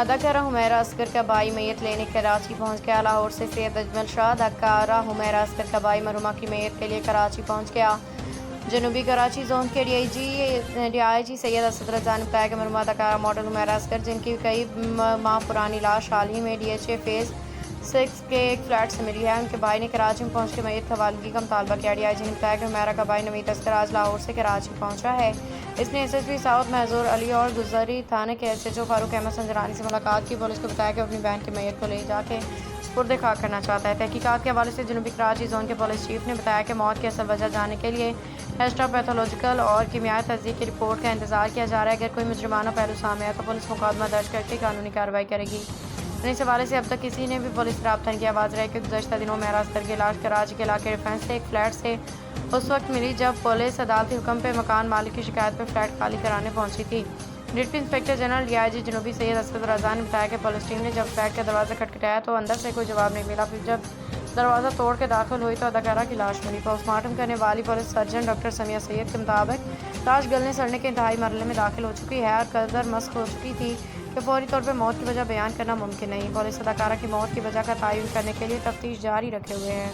اداکارہ حمیرہ اصغر کا بھائی میت لینے کراچی پہنچ گیا۔ لاہور سے سید اجمل شاہ اداکارہ حمیرہ اصغر کا بھائی مرحومہ کی میت کے لیے کراچی پہنچ گیا۔ جنوبی کراچی زون کے ڈی آئی جی سید اسد رضا نے بتایا کہ مرحومہ اداکارہ ماڈل حمیرہ اصغر، جن کی کئی ماہ پرانی لاش حال ہی میں DHA فیز 6 کے ایک فلیٹ سے ملی ہے، ان کے بھائی نے کراچی میں پہنچ کے میت کی حوالگی کا مطالبہ کیا۔ DIG نے بتایا کہ حمیرہ کا بھائی نوید اصغر آج لاہور سے کراچی پہنچا ہے۔ اس نے SSP ساؤتھ محظور علی اور گزری تھانے کے SHO فاروق احمد سنجرانی سے ملاقات کی۔ پولیس کو بتایا کہ وہ اپنی بہن کی میت کو لے جا کے سپرد خاک کرنا چاہتا ہے۔ تحقیقات کے حوالے سے جنوبی کراچی زون کے پولیس چیف نے بتایا کہ موت کی اصل وجہ جاننے کے لیے ہسٹوپیتھولوجیکل اور کیمیائی تجزیے کی رپورٹ کا انتظار کیا جا رہا ہے۔ اگر کوئی مجرمانہ پہلو سامنے آیا تو پولیس مقدمہ درج کر کے قانونی کارروائی کرے گی۔ اس حوالے سے اب تک کسی نے بھی پولیس سے رابطہ نہیں کیا۔ واضح ہے کہ گزشتہ دنوں حمیرہ اصغر کی لاش کراچی کے علاقے ریفرنس سے ایک فلیٹ سے اس وقت ملی جب پولیس عدالتی حکم پہ مکان مالک کی شکایت پہ فلیٹ خالی کرانے پہنچی تھی۔ ڈپٹی انسپکٹر جنرل DIG جنوبی سید اسد رضا نے بتایا کہ پولیس ٹیم نے جب فلیٹ کا دروازہ کھٹکھٹایا تو اندر سے کوئی جواب نہیں ملا۔ پھر جب دروازہ توڑ کے داخل ہوئی تو اداکارہ کی لاش ملی۔ پوسٹ مارٹم کرنے والی پولیس سرجن ڈاکٹر سمیہ سید کے مطابق لاش گلنے سڑنے کے انتہائی مرحلے میں داخل ہو چکی ہے اور قدر مسخ ہو چکی تھی کہ فوری طور پر موت کی وجہ بیان کرنا ممکن نہیں۔ پولیس اداکارہ کی موت کی وجہ کا تعین کرنے کے لیے تفتیش جاری رکھے ہوئے ہے۔